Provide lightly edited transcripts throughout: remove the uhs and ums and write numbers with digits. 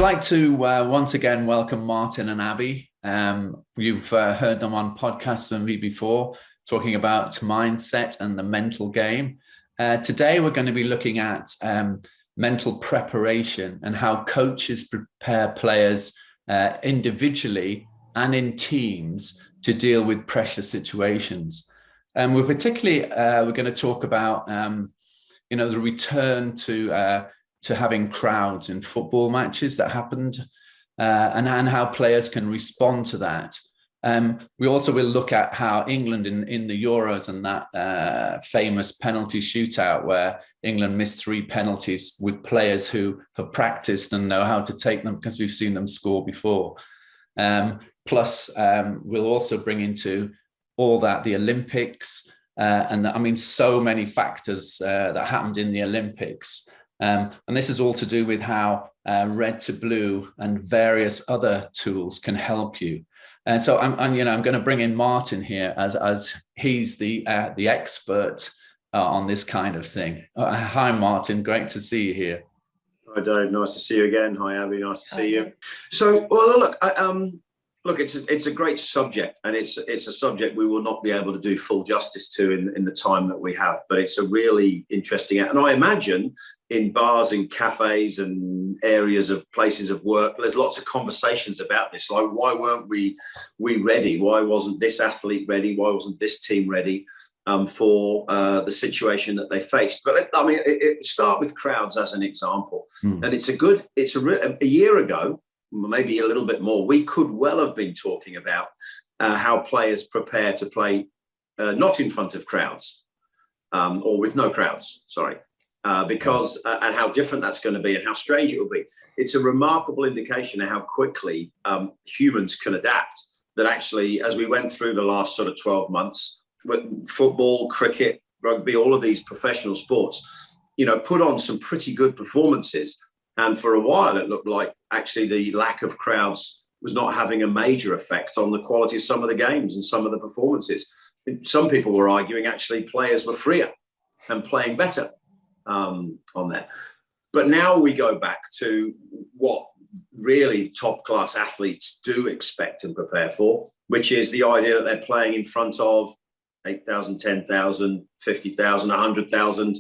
like to once again welcome Martin and Abbie. You've heard them on podcasts with me before, talking about mindset and the mental game. Today, we're going to be looking at mental preparation and how coaches prepare players individually and in teams to deal with pressure situations. And we're going to talk about the return to having crowds in football matches that happened, and how players can respond to that. We also will look at how England in the Euros and that famous penalty shootout where England missed 3 penalties with players who have practiced and know how to take them because we've seen them score before. Plus, we'll also bring into all that the Olympics, so many factors that happened in the Olympics. And this is all to do with how red to blue and various other tools can help you. And so I'm going to bring in Martin here as he's the expert on this kind of thing. Hi, Martin. Great to see you here. Hi, Dave. Nice to see you again. Hi, Abbie. Nice to see you. So, well, look, it's a great subject, and it's a subject we will not be able to do full justice to in the time that we have. But it's a really interesting, and I imagine in bars and cafes and areas of places of work, there's lots of conversations about this. Like, why weren't we ready? Why wasn't this athlete ready? Why wasn't this team ready for the situation that they faced? But start with crowds as an example, and a year ago, maybe a little bit more, we could well have been talking about how players prepare to play not in front of crowds or with no crowds, because and how different that's going to be and how strange it will be. It's a remarkable indication of how quickly humans can adapt. That actually, as we went through the last sort of 12 months, football, cricket, rugby, all of these professional sports, put on some pretty good performances. And for a while, it looked like actually the lack of crowds was not having a major effect on the quality of some of the games and some of the performances. Some people were arguing actually players were freer and playing better on there. But now we go back to what really top-class athletes do expect and prepare for, which is the idea that they're playing in front of 8,000, 10,000, 50,000, 100,000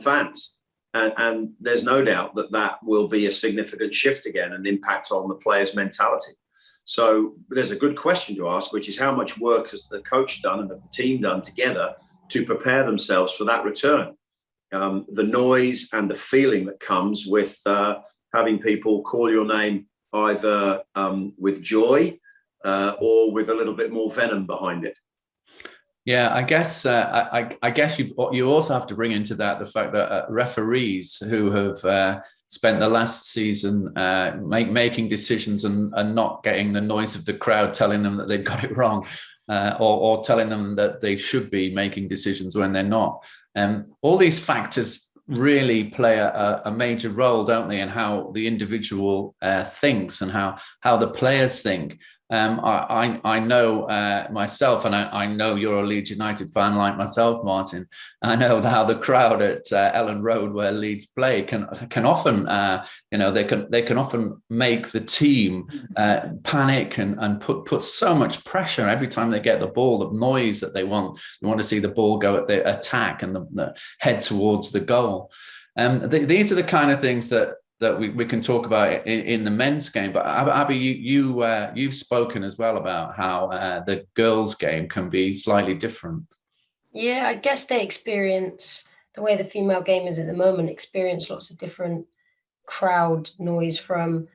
fans. And there's no doubt that will be a significant shift again and impact on the player's mentality. So there's a good question to ask, which is how much work has the coach done and the team done together to prepare themselves for that return? The noise and the feeling that comes with having people call your name either with joy or with a little bit more venom behind it. Yeah, I guess you also have to bring into that the fact that referees who have spent the last season making decisions and not getting the noise of the crowd telling them that they've got it wrong, or telling them that they should be making decisions when they're not. All these factors really play a major role, don't they, in how the individual thinks and how the players think. I know myself, and I know you're a Leeds United fan like myself, Martin. I know how the crowd at Ellen Road, where Leeds play, can often, they can often make the team panic and put so much pressure every time they get the ball. The noise that they want to see the ball go at the attack and the head towards the goal. These are the kind of things that we can talk about in the men's game. But Abbie, you've spoken as well about how the girls' game can be slightly different. Yeah, I guess they experience, the way the female game is at the moment, experience lots of different crowd noise, from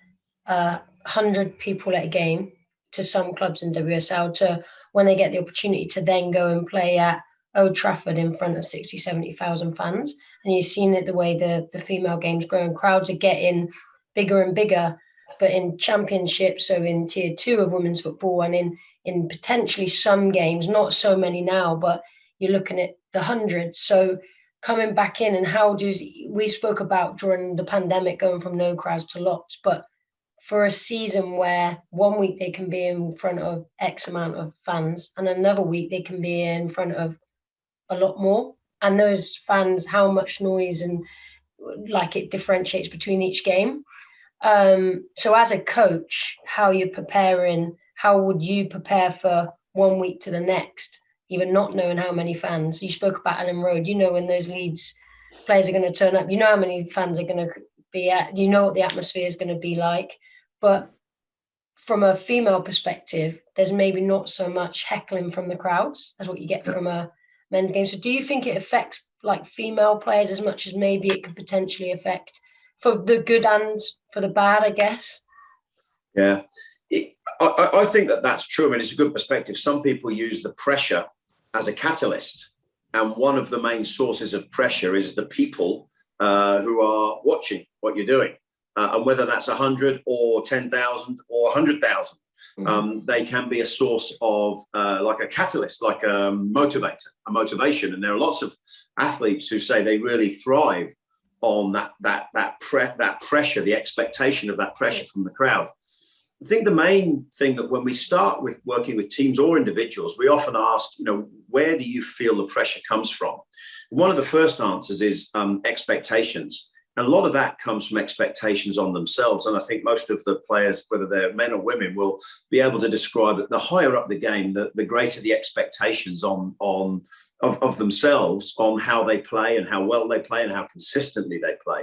100 people at a game to some clubs in WSL to when they get the opportunity to then go and play at Old Trafford in front of 60, 70,000 fans. And you've seen it the way the female game's growing. Crowds are getting bigger and bigger, but in championships, so in tier 2 of women's football, and in potentially some games, not so many now, but you're looking at the hundreds. So coming back in, and we spoke about during the pandemic going from no crowds to lots, but for a season where 1 week they can be in front of X amount of fans and another week they can be in front of a lot more, and those fans, how much noise and like it differentiates between each game. So as a coach, how you're preparing, how would you prepare for 1 week to the next, even not knowing how many fans? You spoke about Ellen Road, when those Leeds players are going to turn up, how many fans are going to be at, what the atmosphere is going to be like. But from a female perspective, there's maybe not so much heckling from the crowds as what you get from a men's game. So do you think it affects like female players as much as maybe it could potentially affect, for the good and for the bad, I guess? Yeah, I think that's true. I mean, it's a good perspective. Some people use the pressure as a catalyst. And one of the main sources of pressure is the people who are watching what you're doing. And whether that's 100 or 10,000 or 100,000, they can be a source of like a catalyst, like a motivator, a motivation. And there are lots of athletes who say they really thrive on that pressure, the expectation of that pressure from the crowd. I think the main thing that when we start with working with teams or individuals, we often ask, where do you feel the pressure comes from? One of the first answers is expectations. And a lot of that comes from expectations on themselves. And I think most of the players, whether they're men or women, will be able to describe that the higher up the game, the greater the expectations of themselves on how they play and how well they play and how consistently they play.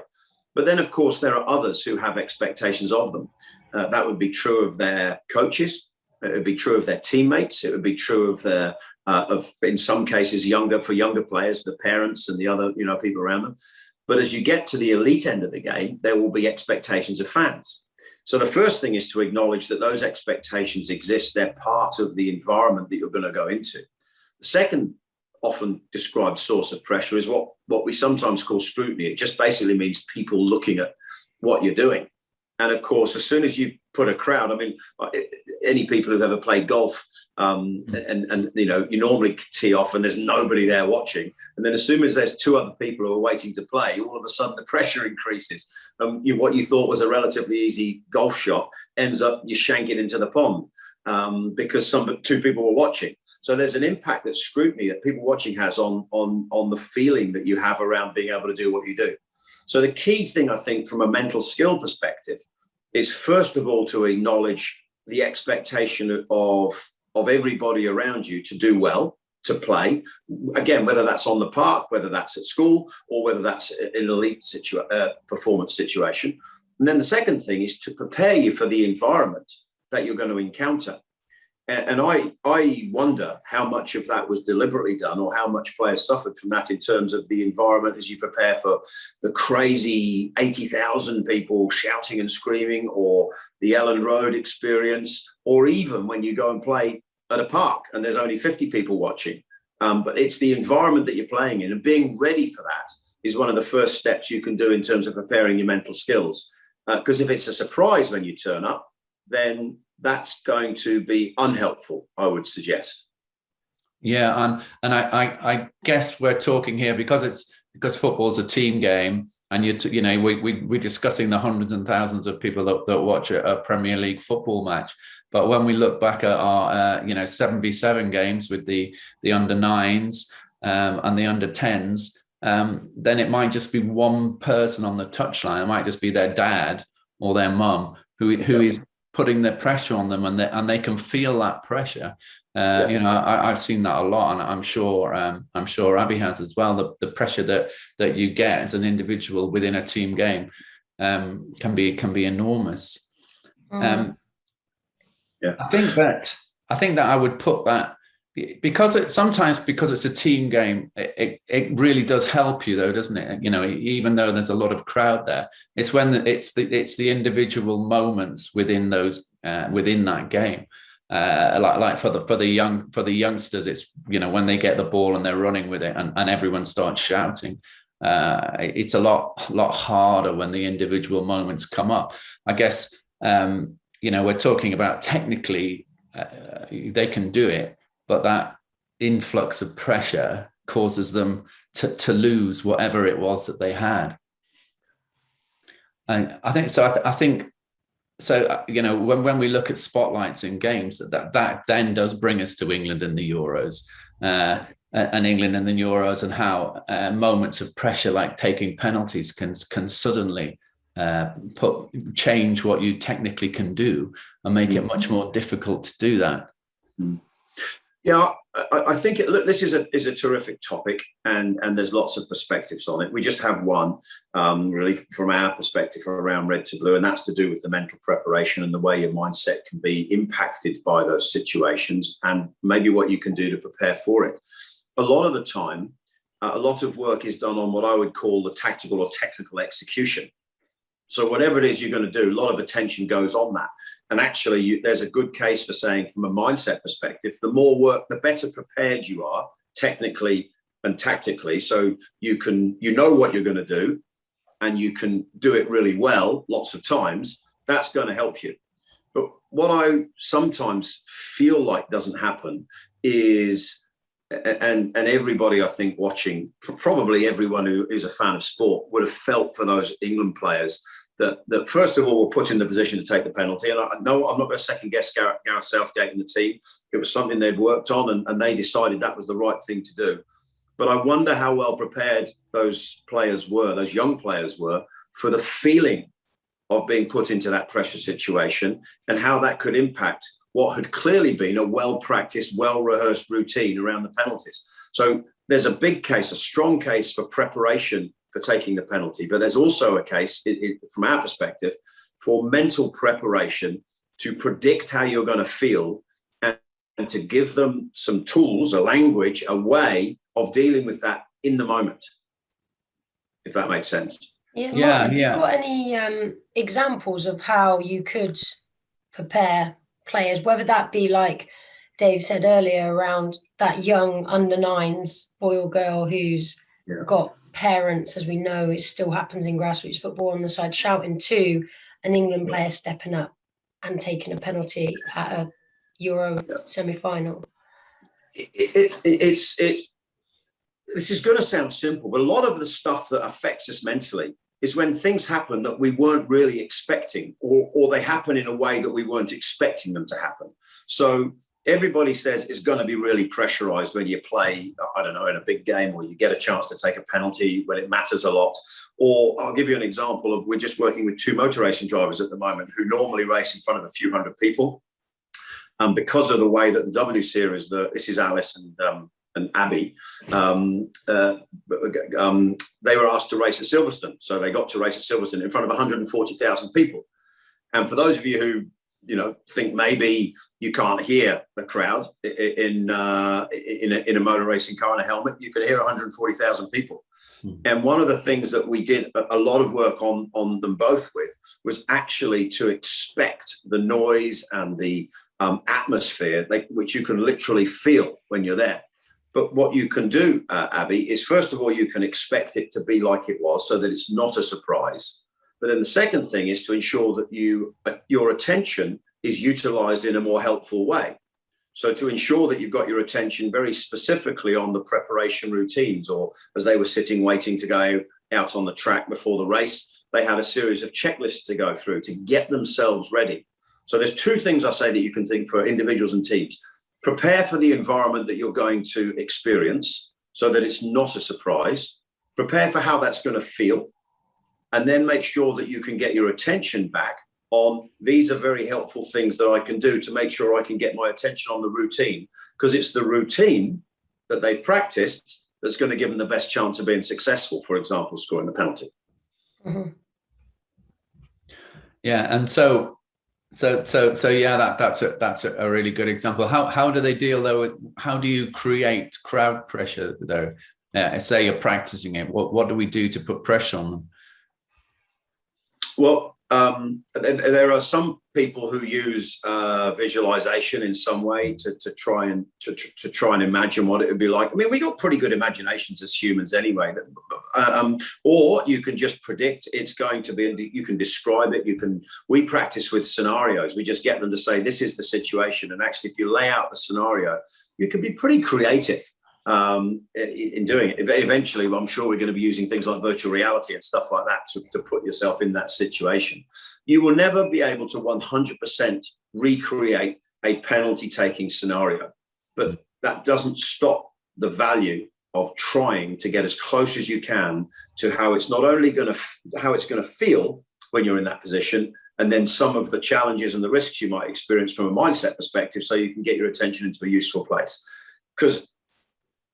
But then, of course, there are others who have expectations of them. That would be true of their coaches. It would be true of their teammates. It would be true of their, in some cases, younger players, the parents and the other, people around them. But as you get to the elite end of the game, there will be expectations of fans. So the first thing is to acknowledge that those expectations exist. They're part of the environment that you're going to go into. The second often described source of pressure is what we sometimes call scrutiny. It just basically means people looking at what you're doing. And of course, as soon as you put a crowd, I mean, any people who've ever played golf, and you normally tee off and there's nobody there watching. And then as soon as there's two other people who are waiting to play, all of a sudden the pressure increases. What you thought was a relatively easy golf shot ends up you shanking into the pond because two people were watching. So there's an impact that scrutiny that people watching has on the feeling that you have around being able to do what you do. So the key thing, I think, from a mental skill perspective is, first of all, to acknowledge the expectation of everybody around you to do well, to play. Again, whether that's on the park, whether that's at school, or whether that's in an elite performance situation. And then the second thing is to prepare you for the environment that you're going to encounter. And I wonder how much of that was deliberately done, or how much players suffered from that in terms of the environment as you prepare for the crazy 80,000 people shouting and screaming, or the Ellen Road experience, or even when you go and play at a park and there's only 50 people watching. But it's the environment that you're playing in, and being ready for that is one of the first steps you can do in terms of preparing your mental skills. Because if it's a surprise when you turn up, then that's going to be unhelpful, I would suggest. Yeah, and I guess we're talking here because football's a team game, and we're discussing the hundreds and thousands of people that watch a Premier League football match. But when we look back at our 7v7 games with the under 9s and the under 10s, then it might just be one person on the touchline. It might just be their dad or their mum who is putting the pressure on them, and they can feel that pressure. I've seen that a lot, and I'm sure Abbie has as well. The pressure that you get as an individual within a team game can be enormous. I think that I would put that, because it's a team game, it really does help you, though, doesn't it? Even though there's a lot of crowd there, it's when it's the individual moments within that game. Like for the youngsters, it's when they get the ball and they're running with it, and everyone starts shouting. It's a lot harder when the individual moments come up. I guess we're talking about technically they can do it, but that influx of pressure causes them to lose whatever it was that they had. And I think so. I think so. When we look at spotlights in games, that then does bring us to England and the Euros, and how moments of pressure, like taking penalties, can suddenly change what you technically can do and make it much more difficult to do that. Yeah, I think this is a terrific topic, and there's lots of perspectives on it. We just have one, really, from our perspective around Red to Blue, and that's to do with the mental preparation and the way your mindset can be impacted by those situations, and maybe what you can do to prepare for it. A lot of the time, a lot of work is done on what I would call the tactical or technical execution. So whatever it is you're going to do, a lot of attention goes on that. And actually, there's a good case for saying, from a mindset perspective, the more work, the better prepared you are technically and tactically. So you know what you're going to do, and you can do it really well lots of times. That's going to help you. But what I sometimes feel like doesn't happen is, and everybody I think watching, probably everyone who is a fan of sport would have felt for those England players that first of all were put in the position to take the penalty. And I know I'm not going to second guess Gareth Southgate and the team. It was something they'd worked on, and they decided that was the right thing to do. But I wonder how well prepared those players were, those young players were, for the feeling of being put into that pressure situation, and how that could impact what had clearly been a well-practiced, well-rehearsed routine around the penalties. So there's a big case, a strong case for preparation for taking the penalty, but there's also a case, from our perspective, for mental preparation to predict how you're going to feel, and to give them some tools, a language, a way of dealing with that in the moment, if that makes sense. Yeah, have you got any examples of how you could prepare players, whether that be like Dave said earlier, around that young under-9s boy or girl who's got parents, as we know it still happens in grassroots football, on the side shouting, to an England player stepping up and taking a penalty at a Euro semi-final? This is going to sound simple, but a lot of the stuff that affects us mentally is when things happen that we weren't really expecting, or they happen in a way that we weren't expecting them to happen. So everybody says it's going to be really pressurized when you play, I don't know, in a big game, or you get a chance to take a penalty when it matters a lot. Or I'll give you an example of, we're just working with 2 motor racing drivers at the moment who normally race in front of a few hundred people. Because of the way that the W Series, this is Alice and Abbie, they were asked to race at Silverstone. So they got to race at Silverstone in front of 140,000 people. And for those of you who think maybe you can't hear the crowd in a motor racing car in a helmet, you could hear 140,000 people. And one of the things that we did a lot of work on them both with was actually to expect the noise and the atmosphere, which you can literally feel when you're there. But what you can do, Abbie, is first of all, you can expect it to be like it was, so that it's not a surprise. But then the second thing is to ensure that your attention is utilized in a more helpful way. So to ensure that you've got your attention very specifically on the preparation routines, or as they were sitting waiting to go out on the track before the race, they had a series of checklists to go through to get themselves ready. So there's 2 things I say that you can think for individuals and teams. Prepare for the environment that you're going to experience so that it's not a surprise. Prepare for how that's going to feel. And then make sure that you can get your attention back on, these are very helpful things that I can do to make sure I can get my attention on the routine, because it's the routine that they've practiced that's going to give them the best chance of being successful, for example, scoring the penalty. Mm-hmm. Yeah, and so yeah, that's a really good example. How do they deal though with, how do you create crowd pressure though? Say you're practicing it, what do we do to put pressure on them? Well, there are some people who use visualization in some way to try and imagine what it would be like. I mean, we got pretty good imaginations as humans anyway. Or you can just predict it's going to be. You can describe it. We practice with scenarios. We just get them to say this is the situation, and actually, if you lay out the scenario, you can be pretty creative in doing it. Eventually, I'm sure we're going to be using things like virtual reality and stuff like that to put yourself in that situation. You will never be able to 100% recreate a penalty taking scenario, but that doesn't stop the value of trying to get as close as you can to how it's not only going to how it's going to feel, when you're in that position, and then some of the challenges and the risks you might experience from a mindset perspective, so you can get your attention into a useful place. Because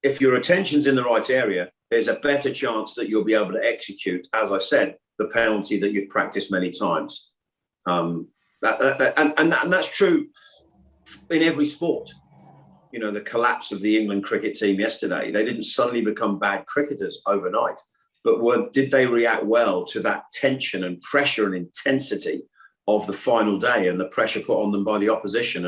if your attention's in the right area, there's a better chance that you'll be able to execute, as I said, the penalty that you've practiced many times. And that's true in every sport. You know, the collapse of the England cricket team yesterday, they didn't suddenly become bad cricketers overnight, but did they react well to that tension and pressure and intensity of the final day and the pressure put on them by the opposition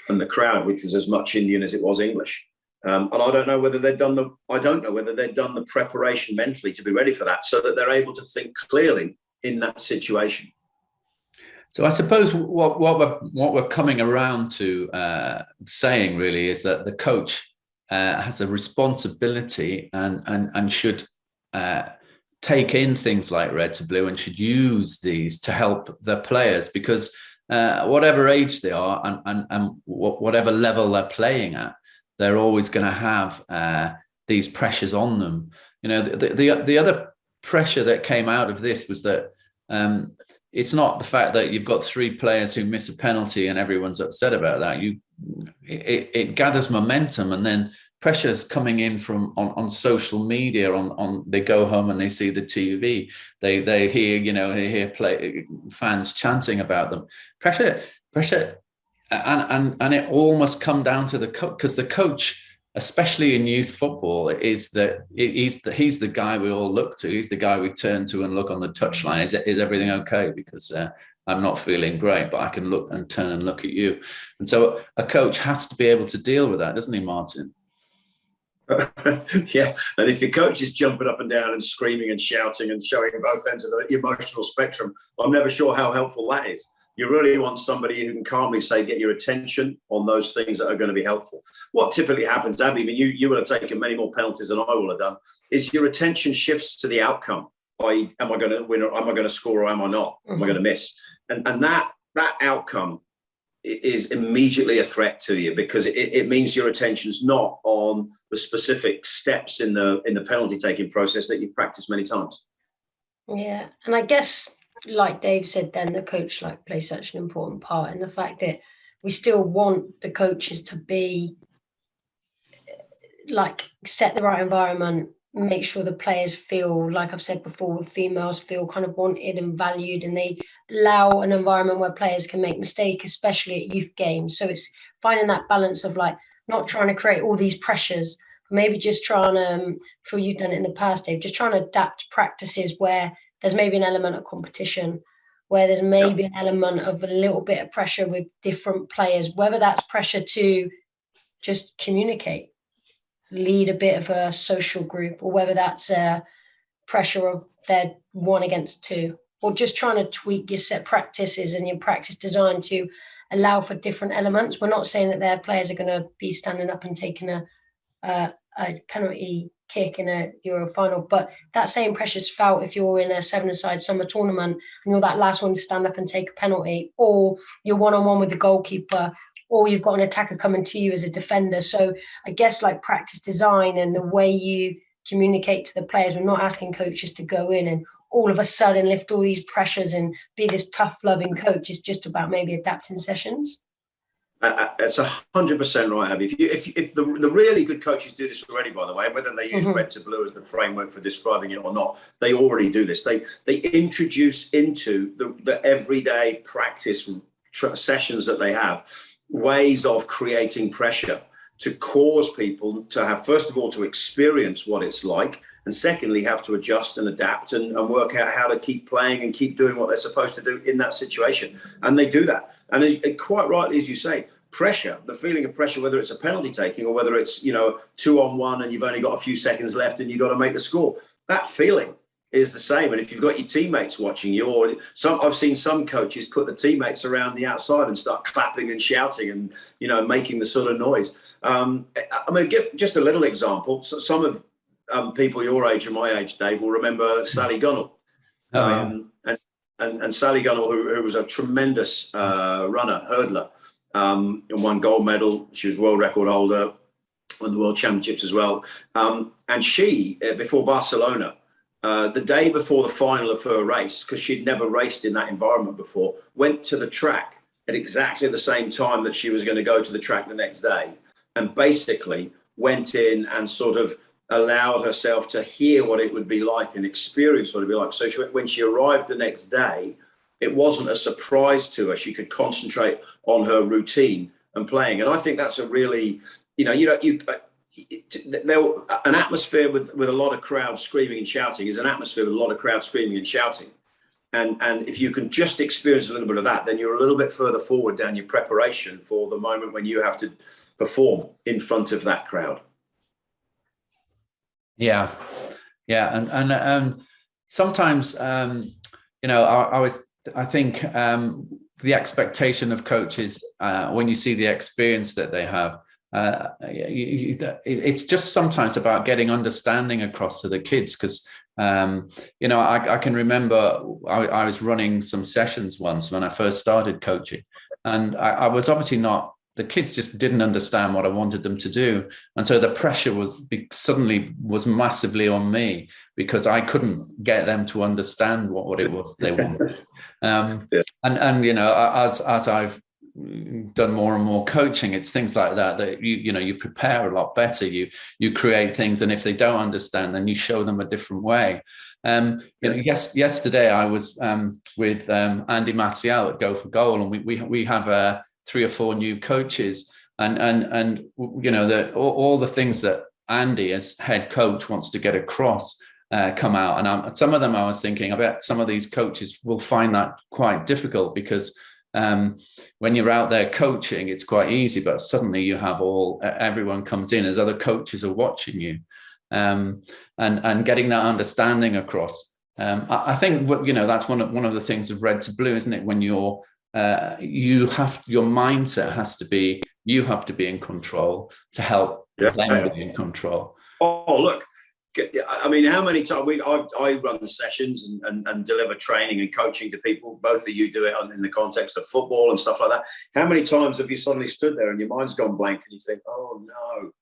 and the crowd, which was as much Indian as it was English. And I don't know whether they'd done the preparation mentally to be ready for that, so that they're able to think clearly in that situation. So I suppose what we're coming around to saying really is that the coach has a responsibility and should take in things like red to blue and should use these to help the players, because whatever age they are and whatever level they're playing at, they're always going to have these pressures on them. You know, the other pressure that came out of this was that it's not the fact that you've got 3 players who miss a penalty and everyone's upset about that. It gathers momentum, and then pressure's coming in from on social media. On they go home and they see the TV. They hear fans chanting about them. Pressure. And it all must come down to the coach, because the coach, especially in youth football, he's the guy we all look to. He's the guy we turn to and look on the touchline. Is everything okay? Because I'm not feeling great, but I can look and turn and look at you. And so a coach has to be able to deal with that, doesn't he, Martin? Yeah, and if your coach is jumping up and down and screaming and shouting and showing both ends of the emotional spectrum, I'm never sure how helpful that is. You really want somebody who can calmly say, get your attention on those things that are going to be helpful. What typically happens, Abbie, I mean, you will have taken many more penalties than I will have done, is your attention shifts to the outcome. Am I going to win, or am I going to score, or am I not? Am I going to miss? And that outcome is immediately a threat to you, because it means your attention's not on the specific steps in the penalty taking process that you've practiced many times. Yeah, and I guess, like Dave said, then the coach plays such an important part in the fact that we still want the coaches to be set the right environment, make sure the players feel, like I've said before, females feel kind of wanted and valued, and they allow an environment where players can make mistakes, especially at youth games. So it's finding that balance of not trying to create all these pressures, but maybe just trying to, I'm sure you've done it in the past, Dave, just trying to adapt practices where there's maybe an element of competition, where there's maybe an element of a little bit of pressure with different players, whether that's pressure to just communicate, lead a bit of a social group, or whether that's a pressure of they're 1 against 2, or just trying to tweak your set practices and your practice design to allow for different elements. We're not saying that their players are going to be standing up and taking a penalty kick in a Euro final, but that same pressure's felt if you're in a 7-a-side summer tournament and you're that last one to stand up and take a penalty, or you're one-on-one with the goalkeeper, or you've got an attacker coming to you as a defender. So I guess practice design and the way you communicate to the players, we're not asking coaches to go in and all of a sudden lift all these pressures and be this tough loving coach. It's just about maybe adapting sessions. It's 100% right, Abbie. If the really good coaches do this already, by the way, whether they use red to blue as the framework for describing it or not, they already do this. They introduce into the everyday practice sessions that they have ways of creating pressure to cause people to have, first of all, to experience what it's like, and secondly, have to adjust and adapt and work out how to keep playing and keep doing what they're supposed to do in that situation. And they do that. And quite rightly, as you say, pressure, the feeling of pressure, whether it's a penalty taking or whether it's 2-on-1 and you've only got a few seconds left and you've got to make the score, that feeling is the same. And if you've got your teammates watching you, or I've seen some coaches put the teammates around the outside and start clapping and shouting and making the sort of noise. Give just a little example. So some of people your age and my age, Dave, will remember Sally Gunnell. And Sally Gunnell, who was a tremendous runner, hurdler, and won gold medal. She was world record holder, won the world championships as well. And she, before Barcelona, the day before the final of her race, because she'd never raced in that environment before, went to the track at exactly the same time that she was going to go to the track the next day, and basically went in and sort of allowed herself to hear what it would be like and experience what it would be like. So when she arrived the next day, it wasn't a surprise to her. She could concentrate on her routine and playing. And I think that's a really, an atmosphere with a lot of crowds screaming and shouting is an atmosphere with a lot of crowds screaming and shouting. And if you can just experience a little bit of that, then you're a little bit further forward down your preparation for the moment when you have to perform in front of that crowd. Yeah. And sometimes, I think the expectation of coaches, when you see the experience that they have, it's just sometimes about getting understanding across to the kids. Because, I can remember I was running some sessions once when I first started coaching, and I was obviously not, the kids just didn't understand what I wanted them to do. And so the pressure suddenly was massively on me, because I couldn't get them to understand what it was they wanted. And as I've done more and more coaching, it's things like that you prepare a lot better. You create things, and if they don't understand, then you show them a different way. Yesterday I was with Andy Maciel at Go for Goal, and we have 3 or 4 new coaches, and all the things that Andy as head coach wants to get across come out. And some of them I was thinking, I bet some of these coaches will find that quite difficult, because when you're out there coaching, it's quite easy, but suddenly you have everyone comes in as other coaches are watching you, and getting that understanding across. I think that's one of the things of Red to Blue, isn't it? When your mindset has to be, you have to be in control to help them be in control. Oh, look, I mean, how many times I run the sessions and deliver training and coaching to people. Both of you do it in the context of football and stuff like that. How many times have you suddenly stood there and your mind's gone blank and you think, oh no,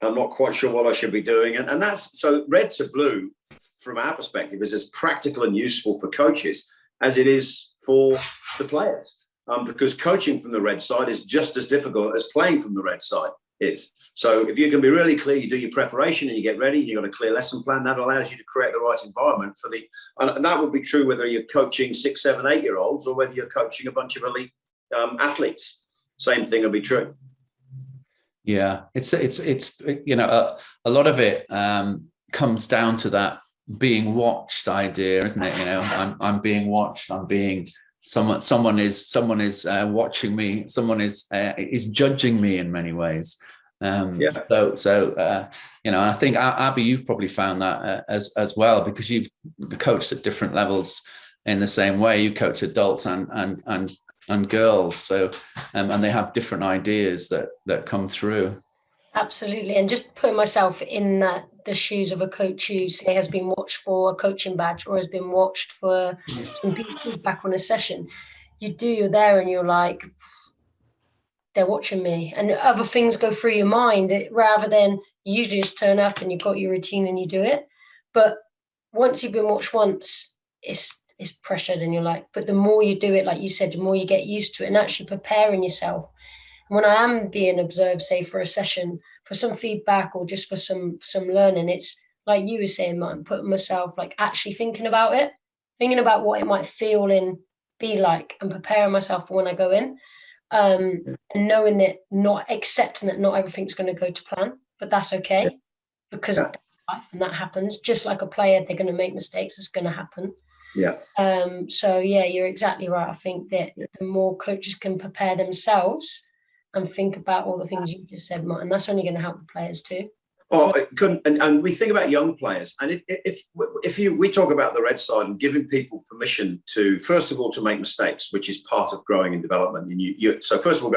I'm not quite sure what I should be doing. And that's, so Red to Blue, from our perspective, is as practical and useful for coaches as it is for the players. Because coaching from the red side is just as difficult as playing from the red side is. So if you can be really clear, you do your preparation and you get ready, you've got a clear lesson plan, that allows you to create the right environment and that would be true whether you're coaching 6, 7, 8-year-olds or whether you're coaching a bunch of elite athletes. Same thing will be true. Yeah, it's a lot of it comes down to that being watched idea, isn't it? I'm being watched, I'm being someone is watching me, someone is judging me in many ways. So I think Abbie, you've probably found that as well, because you've coached at different levels in the same way. You coach adults and girls, so and they have different ideas that come through. Absolutely. And just putting myself in the shoes of a coach who, say, has been watched for a coaching badge or has been watched for some feedback on a session, you're there and you're like, they're watching me, and other things go through your mind rather than you usually just turn up and you've got your routine and you do it. But once you've been watched once, it's pressured, and you're like, but the more you do it, like you said, the more you get used to it and actually preparing yourself. And when I am being observed, say for a session, for some feedback or just for some learning, it's like you were saying, Martin, putting myself, like actually thinking about what it might feel and be like, and preparing myself for when I go in, and knowing that, not accepting that not everything's going to go to plan, but that's okay, because that's life and that happens. Just like a player, they're going to make mistakes, it's going to happen. So you're exactly right. I think that the more coaches can prepare themselves and think about all the things you just said, Martin, that's only going to help the players too. Oh, and we think about young players, and we talk about the red side and giving people permission to, first of all, to make mistakes, which is part of growing and development. And so first of all,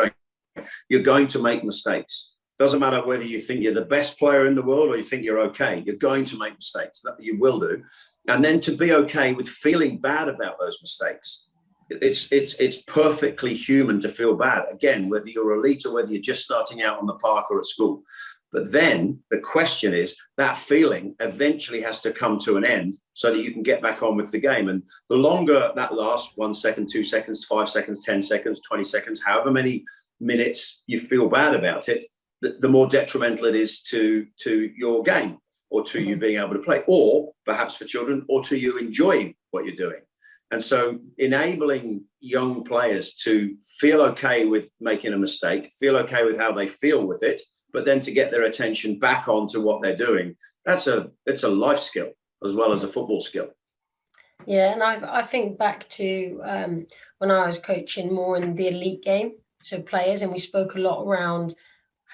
you're going to make mistakes. Doesn't matter whether you think you're the best player in the world or you think you're okay. You're going to make mistakes. That you will do, and then to be okay with feeling bad about those mistakes. It's perfectly human to feel bad. Again, whether you're elite or whether you're just starting out on the park or at school. But then the question is, that feeling eventually has to come to an end so that you can get back on with the game. And the longer that lasts, 1 second, 2 seconds, 5 seconds, 10 seconds, 20 seconds, however many minutes you feel bad about it, the more detrimental it is to your game, or to you being able to play, or perhaps for children, or to you enjoying what you're doing. And so enabling young players to feel okay with making a mistake, feel okay with how they feel with it, but then to get their attention back onto what they're doing, it's a life skill as well as a football skill. Yeah, and I think back to when I was coaching more in the elite game, so players, and we spoke a lot around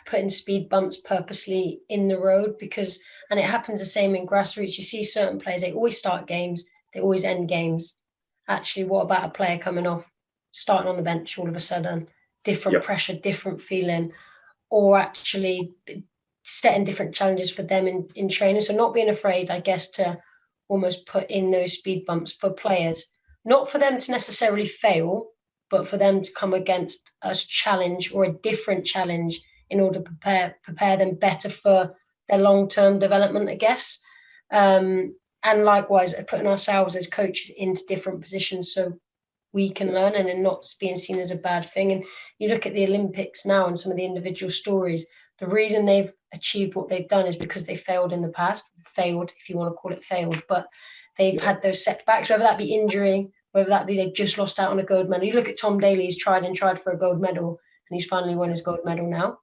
putting speed bumps purposely in the road, and it happens the same in grassroots. You see certain players, they always start games, they always end games. Actually, what about a player coming off, starting on the bench all of a sudden, different pressure, different feeling, or actually setting different challenges for them in training. So not being afraid, I guess, to almost put in those speed bumps for players, not for them to necessarily fail, but for them to come against a challenge or a different challenge in order to prepare them better for their long-term development, I guess. And likewise, putting ourselves as coaches into different positions so we can learn, and then not being seen as a bad thing. And you look at the Olympics now and some of the individual stories, the reason they've achieved what they've done is because they failed in the past, if you want to call it failed, but they've had those setbacks, whether that be injury, whether that be they've just lost out on a gold medal. You look at Tom Daley, he's tried and tried for a gold medal, and he's finally won his gold medal now.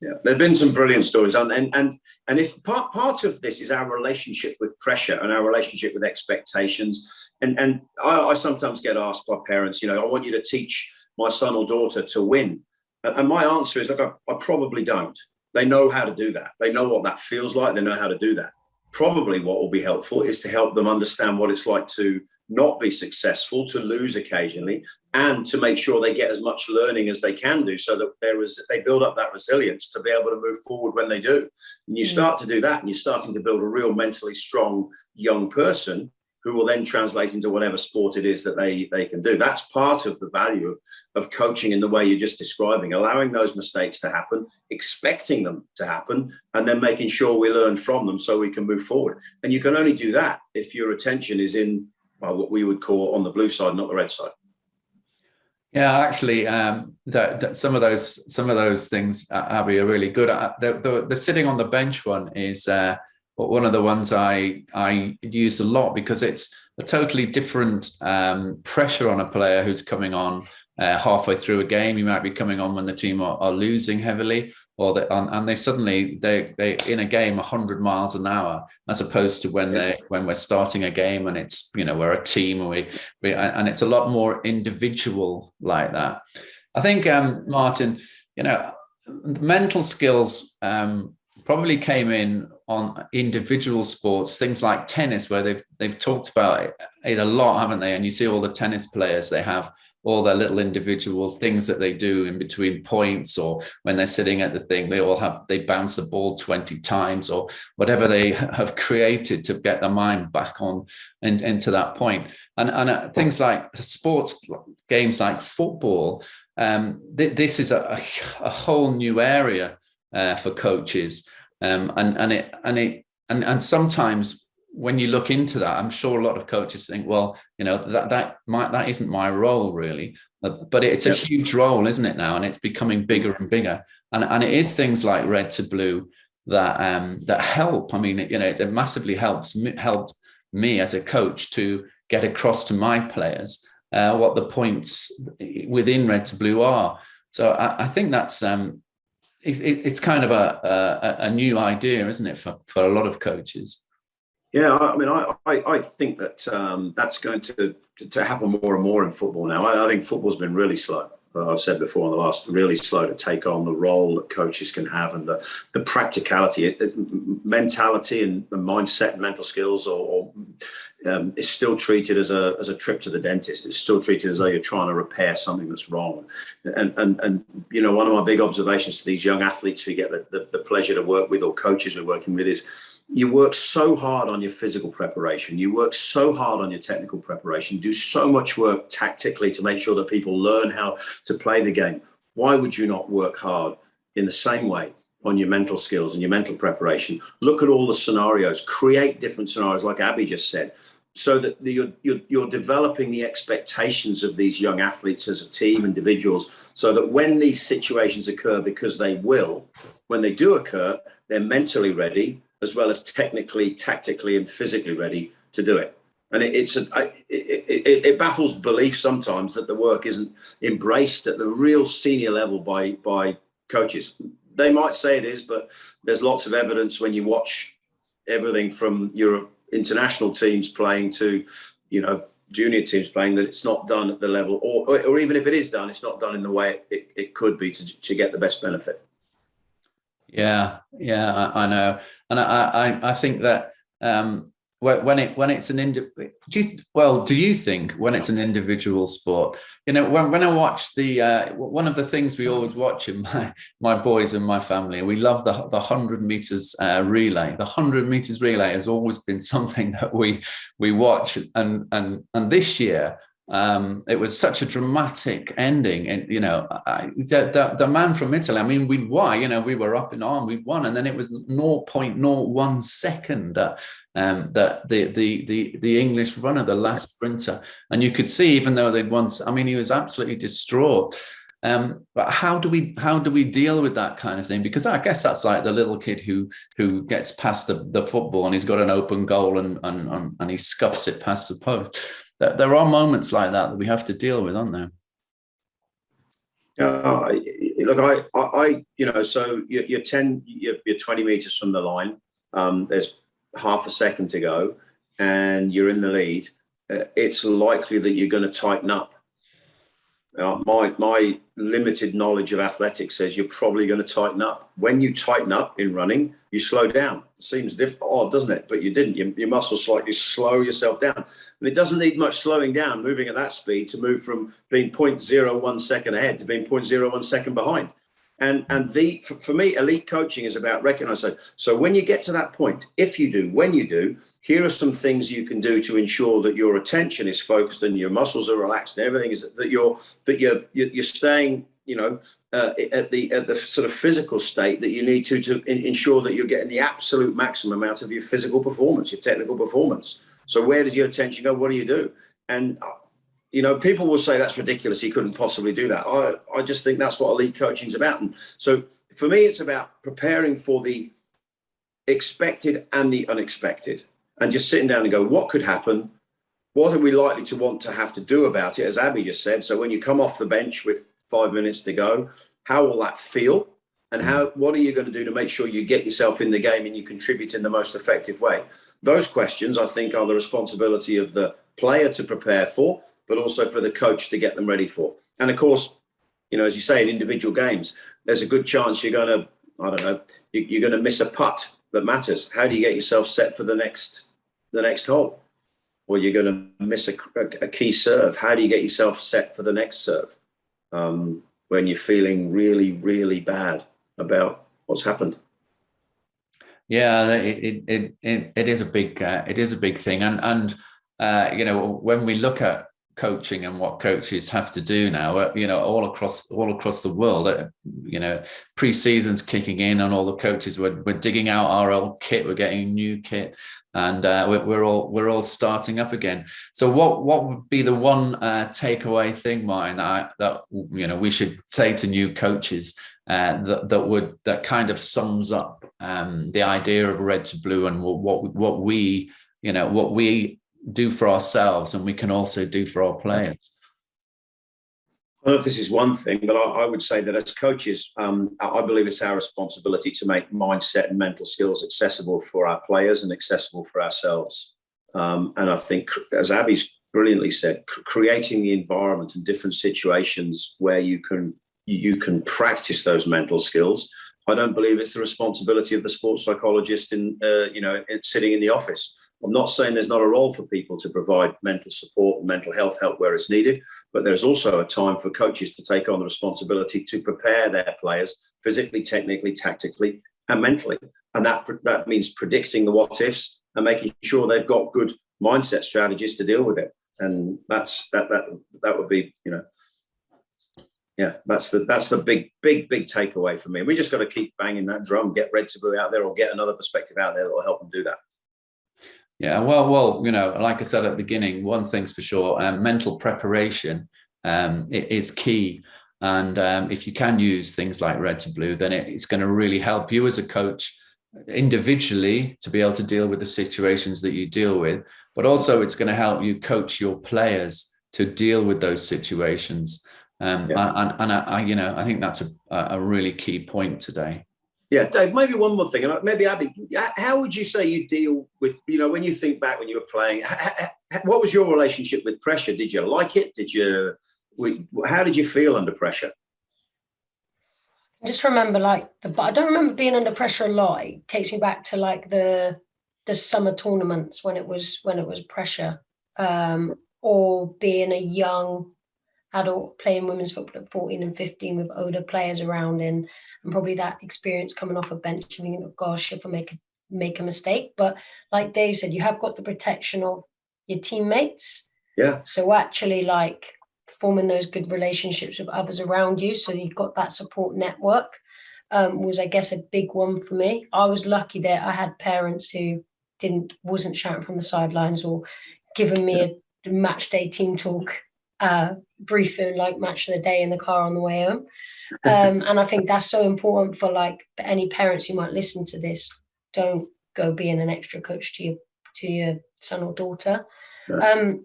Yeah, there have been some brilliant stories, and if part of this is our relationship with pressure and our relationship with expectations, and I sometimes get asked by parents, I want you to teach my son or daughter to win, and my answer is, look, I probably don't. They know how to do that. They know what that feels like. They know how to do that. Probably what will be helpful is to help them understand what it's like to not be successful, to lose occasionally, and to make sure they get as much learning as they can do, so that they build up that resilience to be able to move forward when they do. And you start to do that, and you're starting to build a real mentally strong young person who will then translate into whatever sport it is that they can do. That's part of the value of coaching in the way you're just describing, allowing those mistakes to happen, expecting them to happen, and then making sure we learn from them so we can move forward. And you can only do that if your attention is in what we would call on the blue side, not the red side. Yeah, actually, some of those things, Abbie, are really good. The sitting on the bench one is one of the ones I use a lot, because it's a totally different pressure on a player who's coming on halfway through a game. You might be coming on when the team are losing heavily, and they suddenly they in a game 100 miles an hour, as opposed to when we're starting a game and it's we're a team, and it's a lot more individual like that. I think Martin, mental skills probably came in on individual sports, things like tennis, where they've talked about it a lot, haven't they? And you see all the tennis players, they have all their little individual things that they do in between points, or when they're sitting at the thing, they bounce the ball 20 times, or whatever they have created to get their mind back on and into that point. And things like sports games like football, this is a whole new area for coaches, and sometimes when you look into that, I'm sure a lot of coaches think, well, that isn't my role really, but it's a huge role, isn't it now? And it's becoming bigger and bigger. And it is things like Red to Blue that help. I mean, it massively helped me as a coach to get across to my players what the points within Red to Blue are. So I think that's it's kind of a new idea, isn't it, for a lot of coaches? Yeah, I mean, I think that that's going to happen more and more in football now. I think football's been really slow. I've said before in the last, really slow to take on the role that coaches can have, and the practicality, mentality and the mindset and mental skills is still treated as a trip to the dentist. It's still treated as though you're trying to repair something that's wrong. And one of my big observations to these young athletes we get the pleasure to work with, or coaches we're working with, is you work so hard on your physical preparation. You work so hard on your technical preparation. You do so much work tactically to make sure that people learn how to play the game. Why would you not work hard in the same way on your mental skills and your mental preparation. Look at all the scenarios, create different scenarios, like Abbie just said, so that you're developing the expectations of these young athletes as a team, individuals, so that when these situations occur, because they will, when they do occur, they're mentally ready, as well as technically, tactically, and physically ready to do it. And it baffles belief sometimes that the work isn't embraced at the real senior level by coaches. They might say it is, but there's lots of evidence when you watch everything from your international teams playing to, junior teams playing, that it's not done at the level, or even if it is done, it's not done in the way it could be to get the best benefit. Yeah, I know, and I think that when it's an do you think when it's an individual sport, when I watch one of the things we always watch in my boys and my family, we love the 100 meters relay. The 100 meters relay has always been something that we watch, and this year it was such a dramatic ending, and the man from Italy, I mean, we won, we were up in arm, we won, and then it was 0.01 second that the English runner, the last sprinter, and you could see, even though they'd won, I mean, he was absolutely distraught. But how do we deal with that kind of thing? Because I guess that's like the little kid who gets past the football and he's got an open goal and he scuffs it past the post. There are moments like that we have to deal with, aren't there? Look, so you're 20 meters from the line. There's half a second to go, and you're in the lead. It's likely that you're going to tighten up. My limited knowledge of athletics says you're probably going to tighten up. When you tighten up in running, you slow down. It seems odd, doesn't it? But you didn't. Your muscles slightly slow yourself down. And it doesn't need much slowing down, moving at that speed, to move from being 0.01 second ahead to being 0.01 second behind. And for me, elite coaching is about recognizing. So when you get to that point, when you do, here are some things you can do to ensure that your attention is focused and your muscles are relaxed and everything is that you're staying, at the sort of physical state that you need to ensure that you're getting the absolute maximum out of your physical performance, your technical performance. So where does your attention go? What do you do? And people will say that's ridiculous. He couldn't possibly do that. I just think that's what elite coaching is about. And so for me, it's about preparing for the expected and the unexpected, and just sitting down and go, what could happen? What are we likely to want to have to do about it? As Abbie just said. So when you come off the bench with 5 minutes to go, how will that feel? And what are you going to do to make sure you get yourself in the game and you contribute in the most effective way? Those questions, I think, are the responsibility of the player to prepare for, but also for the coach to get them ready for. And of course, as you say, in individual games, there's a good chance you're going to, you're going to miss a putt that matters. How do you get yourself set for the next hole? Or you're going to miss a key serve. How do you get yourself set for the next serve when you're feeling really, really bad about what's happened? Yeah, it is a big thing, and when we look at coaching and what coaches have to do now, all across the world, pre-season's kicking in, and all the coaches we're digging out our old kit, we're getting new kit, and we're all starting up again. So what would be the one takeaway thing, Martin, that we should say to new coaches that kind of sums up the idea of red to blue, and what we do for ourselves, and we can also do for our players? I don't know if this is one thing, but I would say that as coaches, I believe it's our responsibility to make mindset and mental skills accessible for our players and accessible for ourselves. And I think, as Abbie's brilliantly said, creating the environment and different situations where you can practice those mental skills. I don't believe it's the responsibility of the sports psychologist sitting in the office. I'm not saying there's not a role for people to provide mental support and mental health help where it's needed, but there's also a time for coaches to take on the responsibility to prepare their players physically, technically, tactically, and mentally. And that means predicting the what ifs and making sure they've got good mindset strategies to deal with it. And that would be, Yeah, that's the big takeaway for me. We just got to keep banging that drum, get Red to Blue out there, or get another perspective out there that will help them do that. Yeah, well, like I said at the beginning, one thing's for sure, mental preparation is key. And if you can use things like Red to Blue, then it's going to really help you as a coach individually to be able to deal with the situations that you deal with, but also it's going to help you coach your players to deal with those situations. And I think that's a really key point today. Yeah, Dave, maybe one more thing, and maybe Abbie, how would you say you deal with, when you think back when you were playing, what was your relationship with pressure? Did you like it? How did you feel under pressure? I just remember but I don't remember being under pressure a lot. It takes me back to the summer tournaments when it was pressure, or being a young adult playing women's football at 14 and 15 with older players around, and probably that experience coming off a bench and thinking, oh gosh, if I make a mistake. But like Dave said, you have got the protection of your teammates. Yeah. So actually forming those good relationships with others around you, so you've got that support network, was, I guess, a big one for me. I was lucky that I had parents who wasn't shouting from the sidelines or giving me a match day team talk briefing, like match of the day in the car on the way home. And I think that's so important for any parents who might listen to this. Don't go being an extra coach to your son or daughter. No.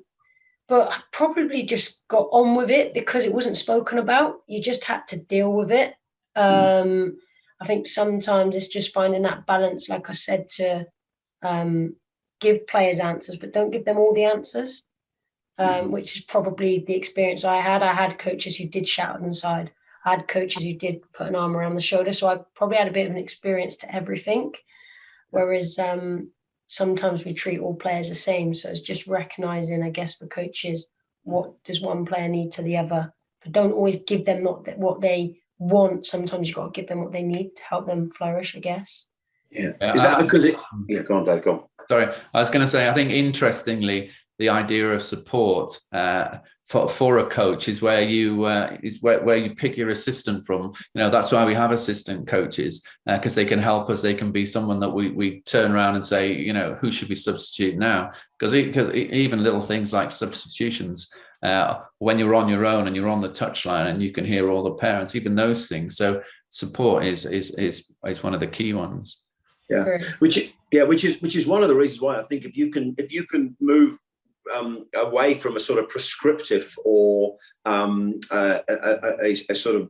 But I probably just got on with it because it wasn't spoken about. You just had to deal with it. I think sometimes it's just finding that balance, like I said, to give players answers, but don't give them all the answers, which is probably the experience I had. I had coaches who did shout on the side. I had coaches who did put an arm around the shoulder. So I probably had a bit of an experience to everything. Whereas sometimes we treat all players the same. So it's just recognizing, I guess, for coaches, what does one player need to the other? But don't always give them what they want. Sometimes you've got to give them what they need to help them flourish, I guess. Yeah. Is that because it... Yeah, go on, Dave, go on. Sorry, I was going to say, I think interestingly, the idea of support for a coach is where you pick your assistant from. That's why we have assistant coaches, because they can help us. They can be someone that we turn around and say, who should we substitute now? Because even little things like substitutions, when you're on your own and you're on the touchline and you can hear all the parents, even those things. So support is one of the key ones. Yeah, which is one of the reasons why I think if you can move away from a sort of prescriptive or a sort of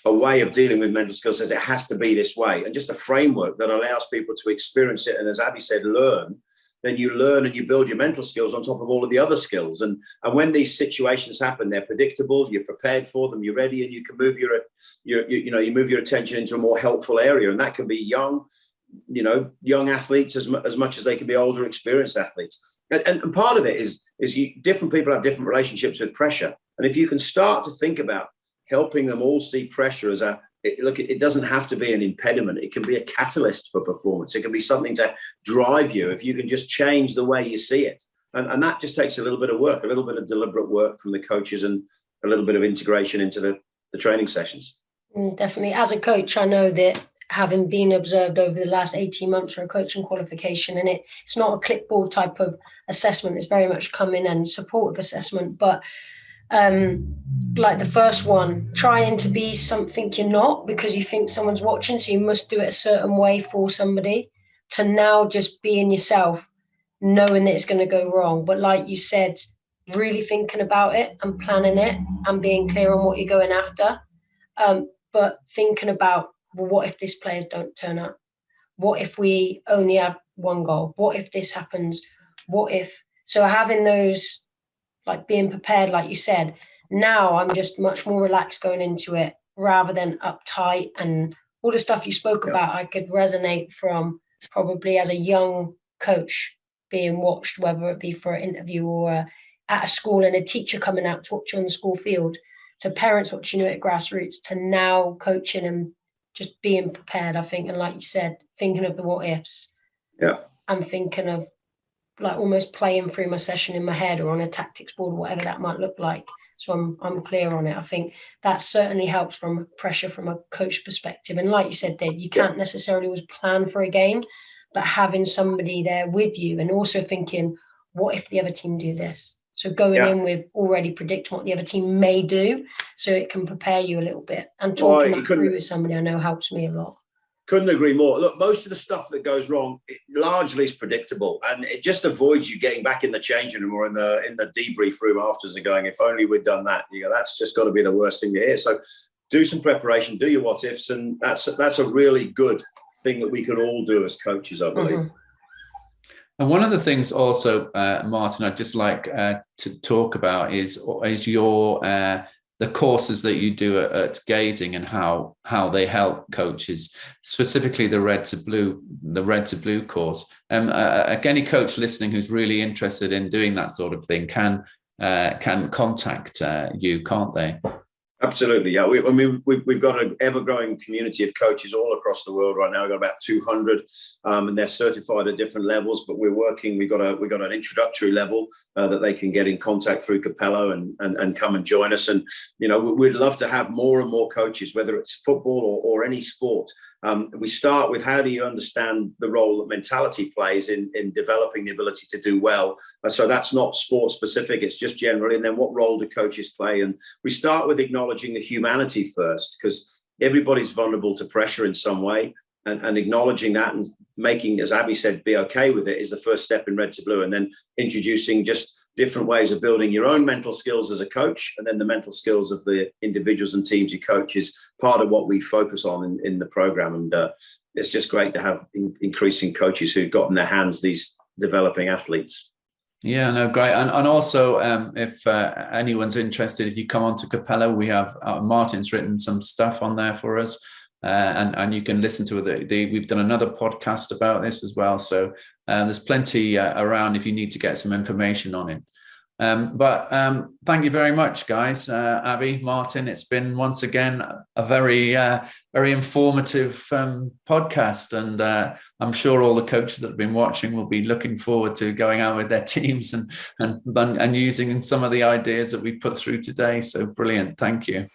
a way of dealing with mental skills, says it has to be this way, and just a framework that allows people to experience it, and as Abbie said, learn, then you learn and you build your mental skills on top of all of the other skills. And when these situations happen, they're predictable, you're prepared for them, you're ready, and you can move you move your attention into a more helpful area. And that can be young athletes as much as they can be older, experienced athletes. And part of it is different people have different relationships with pressure. And if you can start to think about helping them all see pressure as it doesn't have to be an impediment. It can be a catalyst for performance. It can be something to drive you if you can just change the way you see it. And that just takes a little bit of work, a little bit of deliberate work from the coaches, and a little bit of integration into the training sessions. Definitely. As a coach, I know that having been observed over the last 18 months for a coaching qualification, and it's not a clipboard type of assessment. It's very much come in and supportive assessment. But like the first one, trying to be something you're not because you think someone's watching, so you must do it a certain way for somebody, to now just being yourself, knowing that it's going to go wrong. But like you said, really thinking about it and planning it and being clear on what you're going after. But thinking about, well, what if these players don't turn up? What if we only have one goal? What if this happens? What if? So having those, like being prepared, like you said, now I'm just much more relaxed going into it rather than uptight, and all the stuff you spoke about, I could resonate from probably as a young coach being watched, whether it be for an interview or at a school and a teacher coming out to watch you on the school field, to parents watching you at grassroots, to now coaching and just being prepared, I think. And like you said, thinking of the what ifs. Yeah. I'm thinking of like almost playing through my session in my head or on a tactics board, whatever that might look like. So I'm clear on it. I think that certainly helps from pressure from a coach perspective. And like you said, Dave, you can't necessarily always plan for a game, but having somebody there with you and also thinking, what if the other team do this? So going in with already predicting what the other team may do, so it can prepare you a little bit. And talking that through with somebody I know helps me a lot. Couldn't agree more. Look, most of the stuff that goes wrong largely is predictable, and it just avoids you getting back in the changing room or in the debrief room afterwards and going, if only we'd done that. You go, that's just got to be the worst thing to hear. So do some preparation, do your what ifs, and that's a really good thing that we can all do as coaches, I believe. Mm-hmm. And one of the things also, Martin, I'd just like to talk about is your the courses that you do at Gazing and how they help coaches, specifically the red to blue course. Any coach listening who's really interested in doing that sort of thing can contact you, can't they? Absolutely, yeah. We've got an ever-growing community of coaches all across the world right now. We've got about 200, and they're certified at different levels. But we're working. We've got an introductory level that they can get in contact through Cupello and come and join us. And we'd love to have more and more coaches, whether it's football or any sport. We start with, how do you understand the role that mentality plays in developing the ability to do well? So that's not sport specific, it's just generally. And then what role do coaches play? And we start with acknowledging the humanity first, because everybody's vulnerable to pressure in some way. And acknowledging that and making, as Abbie said, be okay with it is the first step in red to blue. And then introducing just different ways of building your own mental skills as a coach, and then the mental skills of the individuals and teams you coach is part of what we focus on in the program. And it's just great to have increasing coaches who've got in their hands these developing athletes. Yeah, no, great. And also, if anyone's interested, if you come on to Cupello, we have Martin's written some stuff on there for us. And you can listen to it. We've done another podcast about this as well. So there's plenty around if you need to get some information on it. But thank you very much, guys. Abbie, Martin, it's been once again a very, very informative podcast. And I'm sure all the coaches that have been watching will be looking forward to going out with their teams and using some of the ideas that we put through today. So brilliant. Thank you.